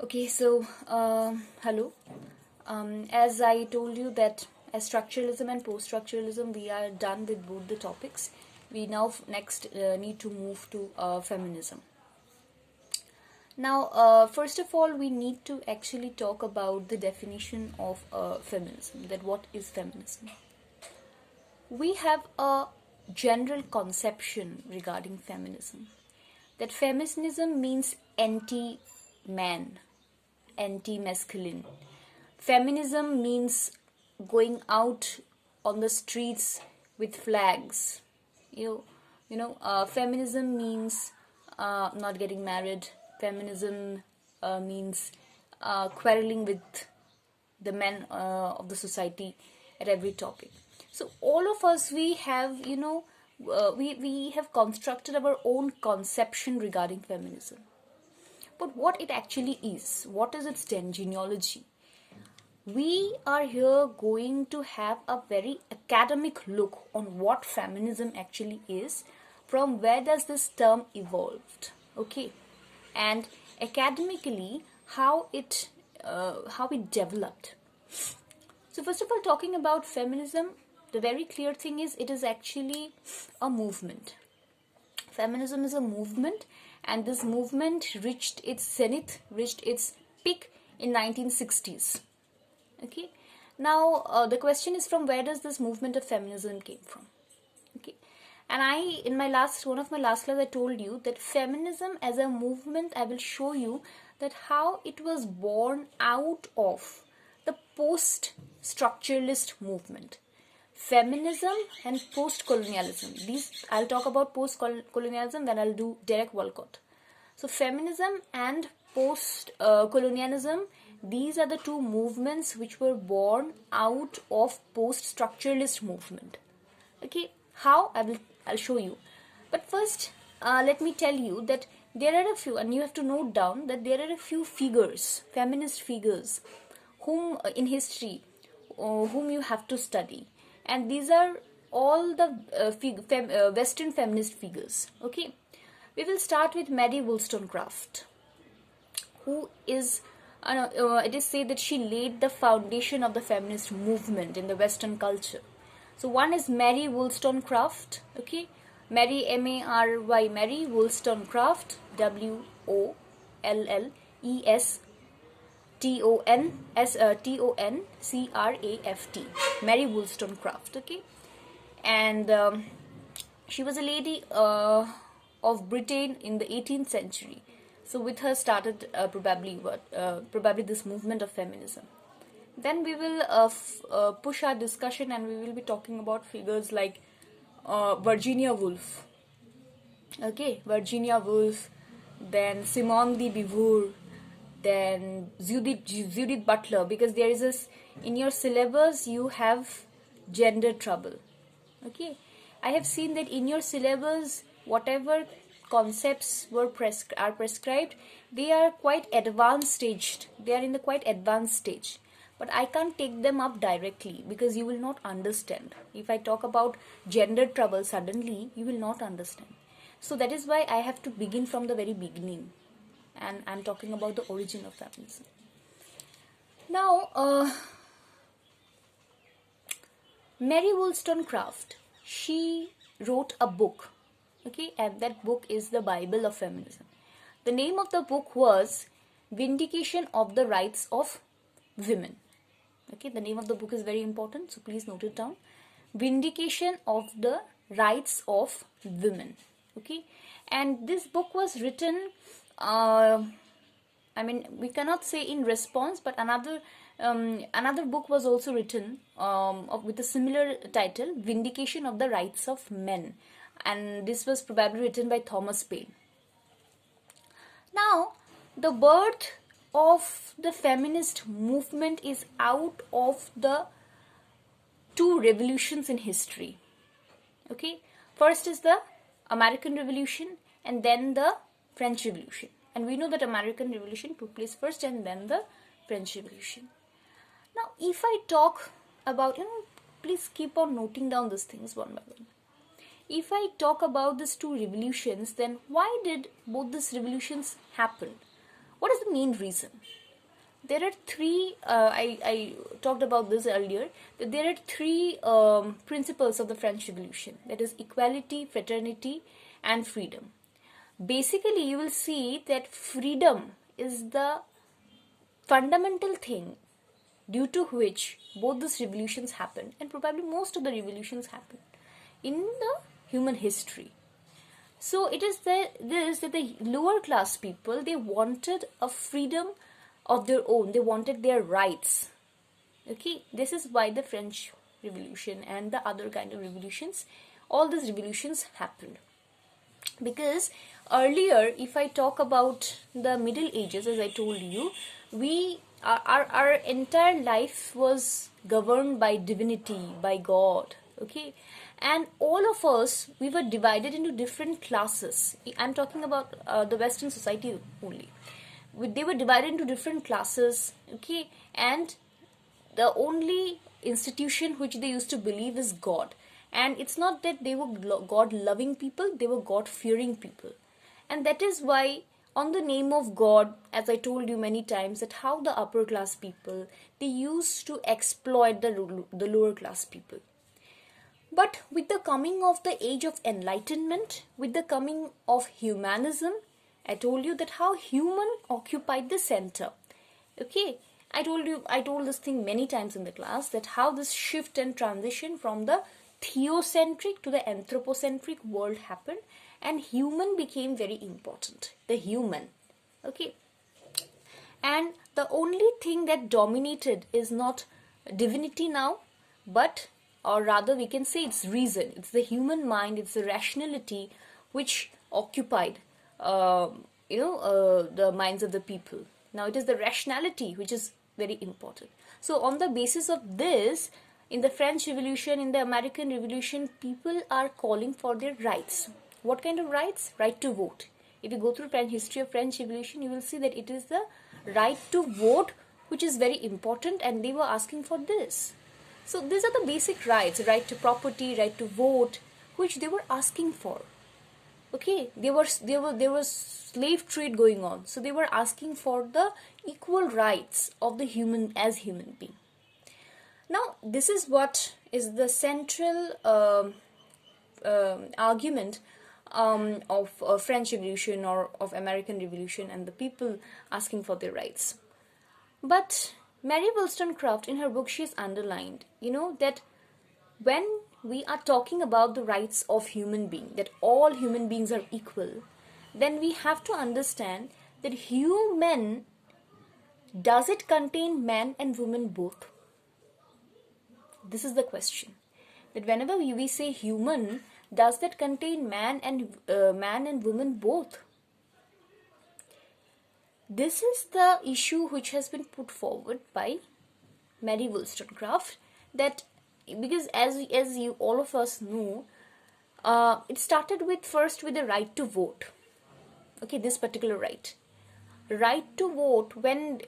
Okay, so hello. As I told you that as structuralism and post-structuralism, we are done with both the topics. We now next need to move to feminism. Now, first of all, we need to actually talk about the definition of feminism. That what is feminism? We have a general conception regarding feminism. That feminism means anti-man, anti-masculine. Feminism means going out on the streets with flags. Feminism means not getting married. Feminism means quarreling with the men of the society at every topic. So all of us, we have, we have constructed our own conception regarding feminism. But what it actually is, what is its genealogy? We are here going to have a very academic look on what feminism actually is, from where does this term evolved, okay, and academically how it developed. So first of all, talking about feminism, the very clear thing is it is actually a movement. Feminism is a movement, and this movement reached its zenith, reached its peak in 1960s. Okay. Now the question is, from where does this movement of feminism came from? Okay. And in one of my last class, I told you that feminism as a movement, I will show you that how it was born out of the post-structuralist movement. Feminism and post-colonialism. I'll talk about post-colonialism, then I'll do Derek Walcott. So feminism and post-colonialism, these are the two movements which were born out of post-structuralist movement. Okay, how? I'll show you. But first, let me tell you that there are a few, and you have to note down that there are a few figures, feminist figures, whom in history, whom you have to study. And these are all the Western feminist figures. Okay, we will start with Mary Wollstonecraft, who is, it is said that she laid the foundation of the feminist movement in the Western culture. So one is Mary Wollstonecraft. Okay, Mary, M-A-R-Y, Mary Wollstonecraft, Wollstonecraft, Mary Wollstonecraft. Okay, and she was a lady of Britain in the 18th century. So with her started probably this movement of feminism. Then we will push our discussion, and we will be talking about figures like Virginia Woolf. Okay, Virginia Woolf, then Simone de Beauvoir, then Judith Butler, because there is this, in your syllabus you have gender trouble. Okay, I have seen that in your syllabus, whatever concepts are prescribed, they are quite advanced staged. They are in the quite advanced stage. But I can't take them up directly because you will not understand. If I talk about gender trouble suddenly, you will not understand. So that is why I have to begin from the very beginning. And I'm talking about the origin of feminism. Now, Mary Wollstonecraft, she wrote a book. Okay, and that book is the Bible of feminism. The name of the book was Vindication of the Rights of Women. Okay, the name of the book is very important, so please note it down. Vindication of the Rights of Women. Okay, and this book was written, we cannot say in response, but another book was also written with a similar title, Vindication of the Rights of Men, and this was probably written by Thomas Paine. Now, the birth of the feminist movement is out of the two revolutions in history. Okay, first is the American Revolution, and then the French Revolution. And we know that American Revolution took place first, and then the French Revolution. Now, if I talk about, please keep on noting down these things one by one. If I talk about these two revolutions, then why did both these revolutions happen? What is the main reason? There are three, I talked about this earlier, that there are three principles of the French Revolution, that is equality, fraternity, and freedom. Basically, you will see that freedom is the fundamental thing due to which both these revolutions happened, and probably most of the revolutions happened in the human history. So it is that the lower class people, they wanted a freedom of their own. They wanted their rights. Okay, this is why the French Revolution and the other kind of revolutions, all these revolutions happened. Because earlier, if I talk about the Middle Ages, as I told you, our entire life was governed by divinity, by God. Okay, and all of us, we were divided into different classes. I'm talking about the Western society only. They were divided into different classes. Okay, and the only institution which they used to believe is God. And it's not that they were God loving people, they were God fearing people. And that is why, on the name of God, as I told you many times, that how the upper class people, they used to exploit the lower class people. But with the coming of the age of enlightenment, with the coming of humanism, I told you that how human occupied the center. Okay, I told this thing many times in the class, that how this shift and transition from the theocentric to the anthropocentric world happened, and human became very important. The human. Okay. And the only thing that dominated is not divinity now, but, or rather we can say, it's reason. It's the human mind, it's the rationality which occupied the minds of the people. Now it is the rationality which is very important. So on the basis of this, in the French Revolution, in the American Revolution, people are calling for their rights. What kind of rights? Right to vote. If you go through the history of French Revolution, you will see that it is the right to vote which is very important, and they were asking for this. So these are the basic rights: right to property, right to vote, which they were asking for. Okay, there was slave trade going on, so they were asking for the equal rights of the human as human being. Now, this is what is the central argument of French Revolution or of American Revolution, and the people asking for their rights. But Mary Wollstonecraft, in her book, she has underlined, that when we are talking about the rights of human being, that all human beings are equal, then we have to understand that human, does it contain man and woman both? This is the question. That whenever we say human, does that contain man and woman both? This is the issue which has been put forward by Mary Wollstonecraft, that because as you all of us know, it started first with the right to vote. Okay, this particular right to vote, when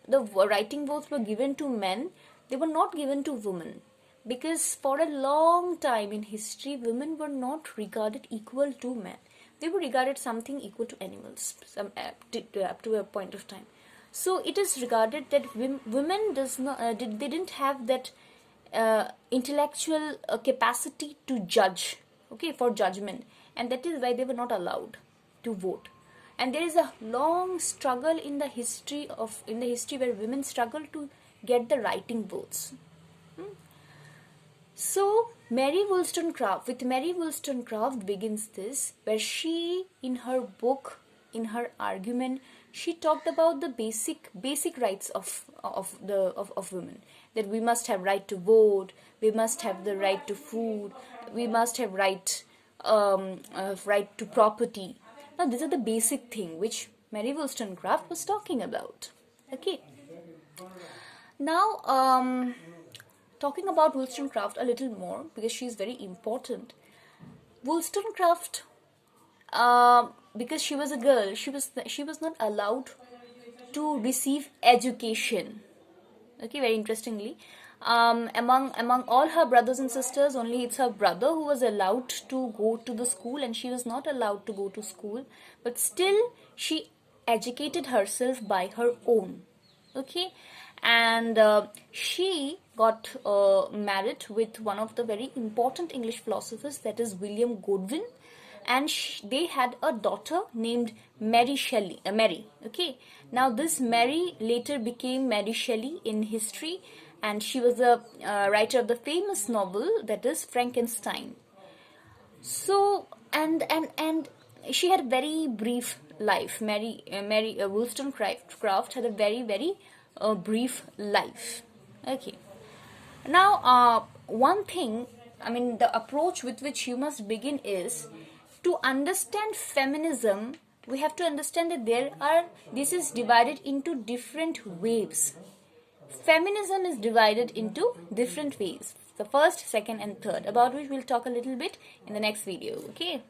the writing votes were given to men, they were not given to women, because for a long time in history, women were not regarded equal to men. They were regarded something equal to animals, up to a point of time. So it is regarded that women they didn't have that intellectual capacity to judge, okay, for judgment, and that is why they were not allowed to vote. And there is a long struggle in the history where women struggle to get the writing votes. So Mary Wollstonecraft begins this, where she, in her book, in her argument, she talked about the basic rights of women. That we must have right to vote, we must have the right to food, we must have right to property. Now these are the basic thing which Mary Wollstonecraft was talking about. Okay. Now talking about Wollstonecraft a little more, because she is very important. Wollstonecraft, because she was a girl, she was not allowed to receive education. Okay, very interestingly, among all her brothers and sisters, only it's her brother who was allowed to go to the school, and she was not allowed to go to school. But still, she educated herself by her own. Okay, and she got married with one of the very important English philosophers, that is William Godwin, and they had a daughter named Mary Shelley. Mary. Okay, now this Mary later became Mary Shelley in history, and she was a writer of the famous novel that is Frankenstein. So and she had a very brief life. Mary Wollstonecraft had a very brief life. Okay. Now, one thing, I mean, the approach with which you must begin is to understand feminism. We have to understand that this is divided into different waves. Feminism is divided into different ways. The first, second, and third, about which we'll talk a little bit in the next video. Okay.